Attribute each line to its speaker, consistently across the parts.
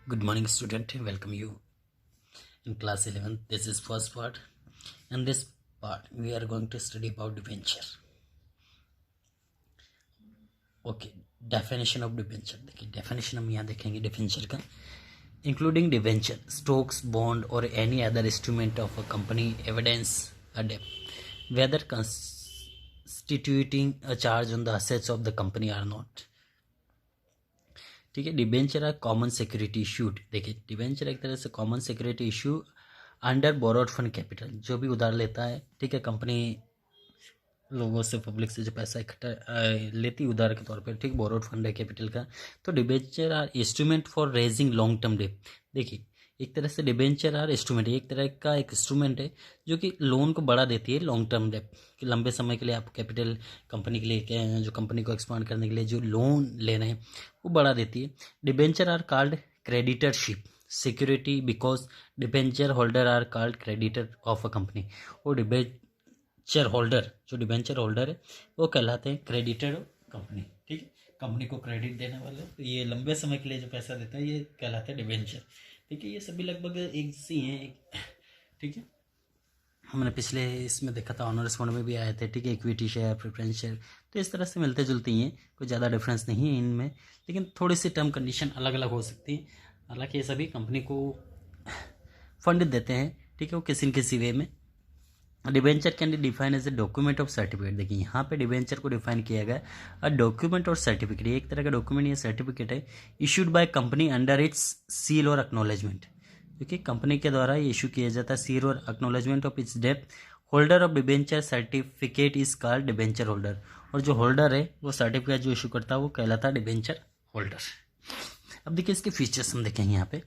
Speaker 1: Good morning, student. Welcome you in class 11. This is first part. In this part, we are going to study about debenture. Okay, definition of debenture. देखिए definition हम यहाँ देखेंगे debenture का. Including debenture, stocks, bond or any other instrument of a company evidence a debt, whether constituting a charge on the assets of the company or not. ठीक है. Debenture are common security issued. देखिए debenture एक तरह से common security issue under borrowed fund capital. जो भी उधार लेता है, ठीक है, कंपनी लोगों से, पब्लिक से जो पैसा इकट्ठा लेती उधार के तौर पे, ठीक, बोरोड फंड है कैपिटल का. तो debenture are instrument for raising long term debt. देखिए एक तरह से डिबेंचर आर इंस्ट्रूमेंट, एक तरह का एक इंस्ट्रूमेंट है जो कि लोन को बढ़ा देती है लॉन्ग टर्म डेट, कि लंबे समय के लिए आप कैपिटल कंपनी के लिए, जो कंपनी को एक्सपांड करने के लिए जो लोन ले रहे हैं वो बढ़ा देती है. Debenture are called creditorship security because debenture holder are called creditor of a company. और डिबेंचर होल्डर, जो डिबेंचर होल्डर है वो कहलाते हैं क्रेडिटर कंपनी. ठीक है, कंपनी को क्रेडिट देने वाले, तो ये लंबे समय के लिए जो पैसा देता है ये कहलाता है डिबेंचर. ठीक है, ये सभी लगभग एक सी हैं. ठीक है, हमने पिछले इसमें देखा था, ऑनर्स फंड में भी आए थे. ठीक है, इक्विटी शेयर, प्रेफरेंस शेयर, तो इस तरह से मिलते जुलते ही हैं, कोई ज़्यादा डिफरेंस नहीं है इनमें, लेकिन थोड़ी सी टर्म कंडीशन अलग अलग हो सकती है. हालांकि ये सभी कंपनी को फंड देते हैं. ठीक है, वो किसी न किसी वे में. Debenture can be define as a document of certificate. देखिए यहाँ पे डिबेंचर को डिफाइन किया गया अ डॉक्यूमेंट और सर्टिफिकेट. एक तरह का डॉक्यूमेंट या सर्टिफिकेट है issued by company under its seal और एक्नॉलेजमेंट. क्योंकि कंपनी के द्वारा ये इशू किया जाता है सील और acknowledgement of its debt. Holder of debenture certificate is called debenture holder. और जो होल्डर है वो सर्टिफिकेट जो इशू करता है वो कहलाता है डिबेंचर होल्डर. अब देखिए इसके फीचर्स हम देखेंगे. यहाँ पे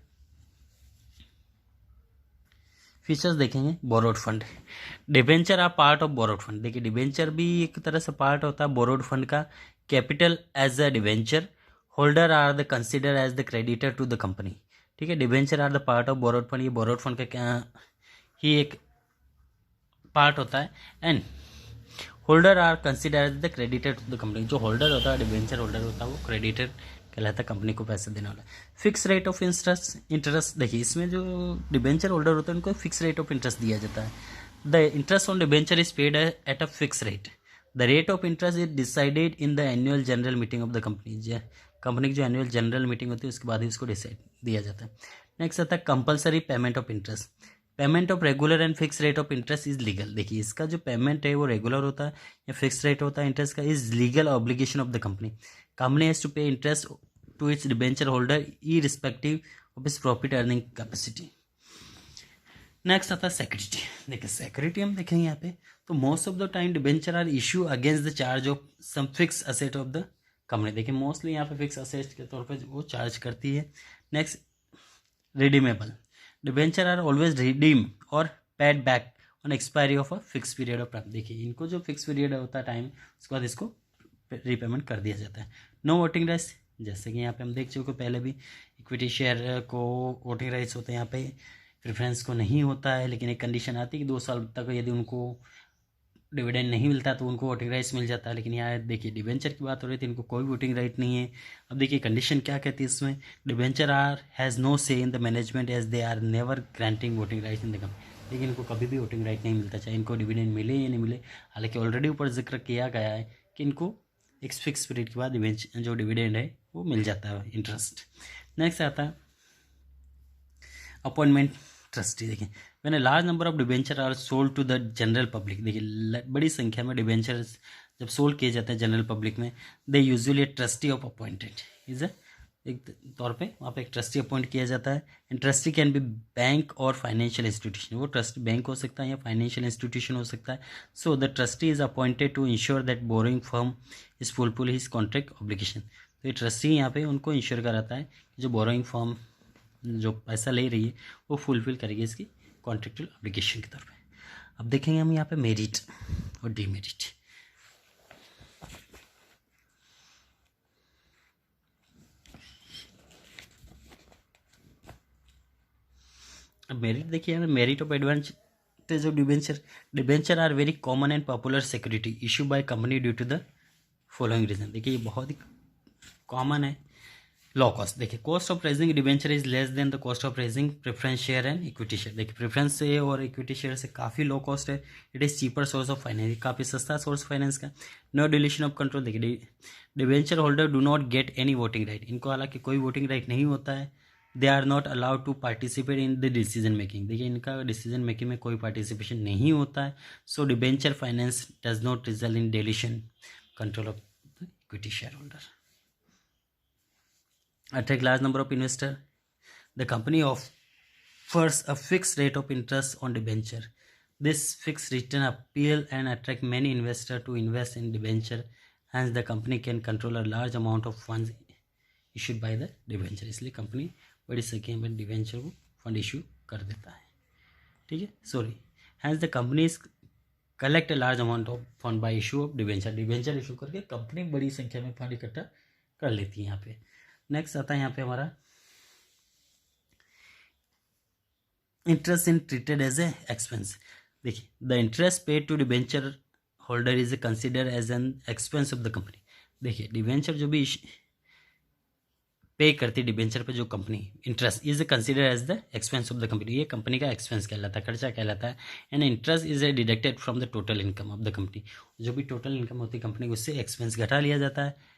Speaker 1: फीचर्स देखेंगे. Borrowed fund, debenture are part of borrowed fund. देखिए डिबेंचर भी एक तरह से पार्ट होता है बोरोड फंड का. Capital as a debenture, holder are the consider as the creditor to the company. ठीक है, debenture are the part of borrowed fund. ये बोरोड फंड का क्या ही एक पार्ट होता है. And holder are consider as the creditor to the company. जो होल्डर होता है, डिबेंचर होल्डर होता है, वो क्रेडिटर कहलाता है कंपनी को पैसे देने वाला. Fix rate of interest. देखिए इसमें जो डिबेंचर होल्डर होता है उनको फिक्स रेट ऑफ इंटरेस्ट दिया जाता है. The interest on debenture is paid at a fix rate. The rate of interest is decided in the annual general meeting of the company. Company की जो annual general meeting होती है उसके बाद ही उसको डिसाइड दिया जाता है. नेक्स्ट आता है compulsory payment of interest. Payment of regular and fix rate of interest is legal. देखिए इसका जो पेमेंट है वो रेगुलर होता है या फिक्स रेट होता है इंटरेस्ट का, is legal obligation of the company. Company has to pay interest to its debenture holder irrespective of its profit earning capacity. Next आता है सिक्योरिटी. देखिए सिक्योरिटी हम देखेंगे यहाँ पे. तो most of the time debenture are issue against the charge of some fix asset of the company. देखिए mostly यहाँ पे फिक्स असेट के तौर पे वो चार्ज करती है. Next redeemable. Debenture are always redeem और paid back on expiry of a fix period of time. देखिए इनको जो फिक्स पीरियड होता है टाइम, उसके बाद इसको रीपेमेंट कर दिया जाता है. No voting rights. जैसे कि यहाँ पे हम देख चुके पहले भी, इक्विटी शेयर को वोटिंग राइट्स होते हैं, यहाँ पे प्रेफरेंस को नहीं होता है. लेकिन एक कंडीशन आती है कि 2 साल तक यदि उनको डिविडेंड नहीं मिलता तो उनको वोटिंग राइट्स मिल जाता है. लेकिन यहाँ देखिए डिबेंचर की बात हो रही थी, इनको कोई वोटिंग राइट नहीं है. अब देखिए कंडीशन क्या कहती है इसमें. Debenture are has no say in the management as they are never granting voting rights in the company. लेकिन इनको कभी भी वोटिंग राइट नहीं मिलता, चाहे इनको डिविडेंड मिले या नहीं मिले. हालांकि ऑलरेडी ऊपर जिक्र किया गया है कि इनको एक फिक्स पीरियड के बाद जो डिविडेंड है वो मिल जाता है, इंटरेस्ट. नेक्स्ट आता है अपॉइंटमेंट ट्रस्टी. देखिए when a large number of debenture are sold to the general public. देखिए बड़ी संख्या में डिबेंचर जब सोल्ड किए जाते हैं जनरल पब्लिक में, they usually trustee of appointed is एक तौर पे वहाँ पे एक ट्रस्टी अपॉइंट किया जाता है. And trustee can be bank और फाइनेंशियल इंस्टीट्यूशन. वो ट्रस्टी बैंक हो सकता है या फाइनेंशियल इंस्टीट्यूशन हो सकता है. So the trustee is appointed to ensure that borrowing firm is fulfil his contract obligation. तो ये ट्रस्टी यहाँ पे उनको इंश्योर कराता है कि जो बोरोइंग फर्म जो पैसा ले रही है वो फुलफिल करेगी इसकी कॉन्ट्रेक्चुअल ऑब्लिगेशन के तौर पे. अब देखेंगे हम यहाँ पे मेरिट और डीमेरिट. अब मेरिट देखिए, merit of advantage of debenture. Debenture are very common and popular security issue by company due to the following reason. देखिए ये बहुत ही कॉमन है लो कॉस्ट, देखिए cost of raising debenture is less than the cost of raising preference share and equity share. देखिए preference से और equity share से काफ़ी लो कॉस्ट है। It is cheaper source of finance, काफ़ी सस्ता सोर्स फाइनेंस का। नो डिलीशन ऑफ कंट्रोल, देखिए debenture holder do not get any voting right, इनको हालांकि कोई वोटिंग राइट नहीं होता है। They are not allowed to participate in the decision making, देखिए इनका डिसीजन मेकिंग में कोई पार्टिसिपेशन नहीं होता है। सो debenture finance does not result in deletion control of the equity share holder. Attract large number of investor. The company offers a fixed rate of interest on debenture. This fixed return appeal and attract many investors to invest in debenture. Hence the company can control a large amount of funds issued by the debenture. इसलिए company बड़ी संख्या में debenture को fund issue कर देता है, ठीक है, sorry. Hence the companies collect a large amount of fund by issue of debenture, debenture issue करके कंपनी बड़ी संख्या में फंड इकट्ठा कर लेती है यहाँ पे। नेक्स्ट आता है यहाँ पे हमारा interest in treated as a expense. देखिए the interest paid to debenture holder is consider as an expense of the company. देखिए डिबेंचर जो भी पे करती है डिबेंचर पे जो company, interest is consider as the expense of the company, ये company का एक्सपेंस कहलाता है, खर्चा कहलाता है। And interest is deducted from the total income of the company, जो भी टोटल इनकम होती है कंपनी को उससे एक्सपेंस घटा लिया जाता है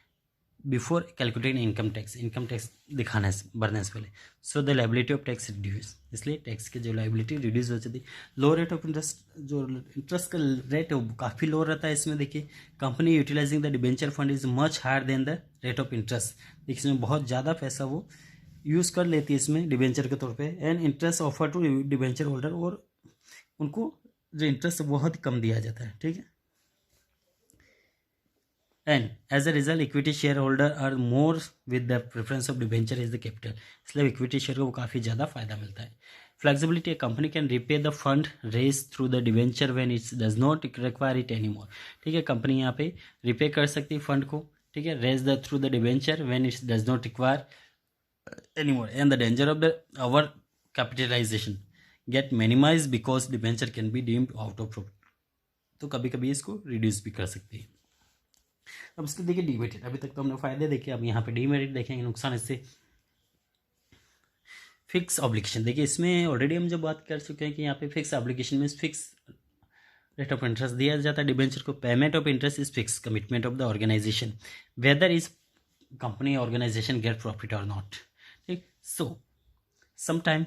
Speaker 1: बिफोर कैलकुलेटिंग इनकम टैक्स दिखाना है भरने से पहले। So the liability of tax reduce, इसलिए टैक्स की जो लाइबिलिटी रिड्यूस हो जाती है। लो रेट ऑफ इंटरेस्ट, जो इंटरेस्ट का रेट है वो काफ़ी लो रहता है इसमें। देखिए company utilizing the debenture fund is much higher than the rate of interest, देखिए इसमें बहुत ज़्यादा पैसा वो यूज़ कर लेती है इसमें डिबेंचर के तौर पर। And interest offer to debenture holder, और उनको जो इंटरेस्ट बहुत कम दिया जाता है, ठीक है। And as a result equity shareholder are more with the preference of debenture is the capital, इसलिए इक्विटी शेयर को काफ़ी ज़्यादा फायदा मिलता है। Flexibility, company can repay the fund raise through the debenture when it's does not require it any more, ठीक है। Company यहाँ पे रिपे कर सकती है फंड को, ठीक है, raise the through the debenture when it's does not require any more. And the danger of the over capitalization get minimize because debenture can be deemed out of profit, तो कभी कभी इसको रिड्यूस भी कर सकती है। अब इसके देखिए डीमेरिट, अभी तक तो हमने फायदे देखे, अब यहाँ पे डीमेरिट देखेंगे, नुकसान इससे। फिक्स ऑब्लिगेशन, देखिए इसमें ऑलरेडी हम जो बात कर चुके हैं कि यहाँ पे फिक्स ऑब्लिगेशन में फिक्स रेट ऑफ इंटरेस्ट दिया जाता है डिबेंचर को। Payment of interest is fix commitment of the organization whether is company organization get profit और नॉट, ठीक। So sometime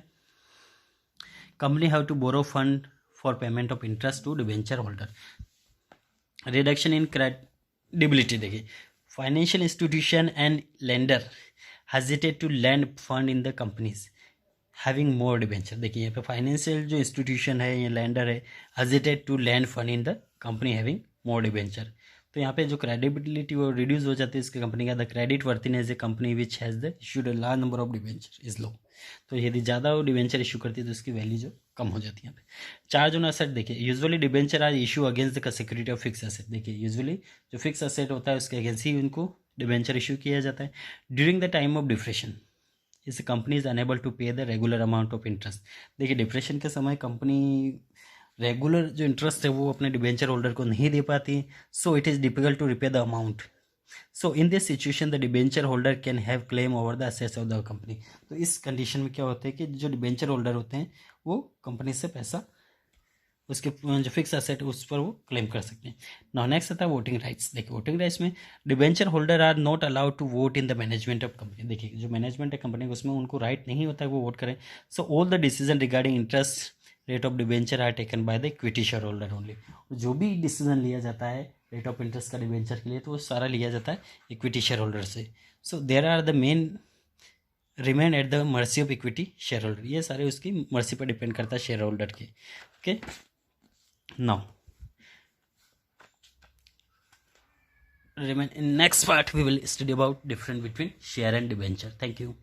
Speaker 1: company have to borrow fund for payment of interest to debenture holder. Reduction in credibility, देखिए financial institution and lender hesitate to lend fund in the companies having more debenture. देखिए यहाँ पे financial जो institution है या lender है hesitate to lend fund in the company having more debenture, तो यहाँ पे जो क्रेडिबिलिटी वो रिड्यूस हो जाती है इसके कंपनी का। The credit worthiness a company which has the issued a large number of debenture is low, तो यदि ज़्यादा वो डिबेंचर इशू करती है तो उसकी वैल्यू जो कम हो जाती है यहाँ पे। चार्ज ऑन असेट, देखिए usually debenture are issue against the security of fix asset. देखिए यूजुअली जो फिक्स असेट होता है उसके अगेंस्ट ही उनको डिबेंचर इशू किया जाता है। During the time of depression इस कंपनी इज अनेबल टू पे the regular amount of interest. देखिए डिप्रेशन के समय कंपनी रेगुलर जो इंटरेस्ट है वो अपने डिबेंचर होल्डर को नहीं दे पाती, so it is difficult to repay the amount. So in this situation the debenture holder can have claim over the assets of the company. तो इस कंडीशन में क्या होता है कि जो डिबेंचर होल्डर होते हैं वो कंपनी से पैसा, उसके जो फिक्स असेट उस पर वो क्लेम कर सकते हैं। नाउ नेक्स्ट आता है वोटिंग राइट्स। देखिए वोटिंग राइट्स में debenture holder are not allowed to vote in the management of company. देखिए जो मैनेजमेंट है कंपनी का उसमें उनको राइट नहीं होता है वो वोट करें। So all the decision regarding interest rate of debenture are taken by the equity share holder only. जो भी डिसीजन लिया जाता है रेट ऑफ इंटरेस्ट का डिबेंचर के लिए तो वो सारा लिया जाता है इक्विटी शेयर होल्डर से। So there are the main remain at the mercy of equity share holder, ये सारे उसकी मर्सी पर डिपेंड करता है शेयर होल्डर के। Okay now remain in next part we will study about difference between share and debenture. Thank you.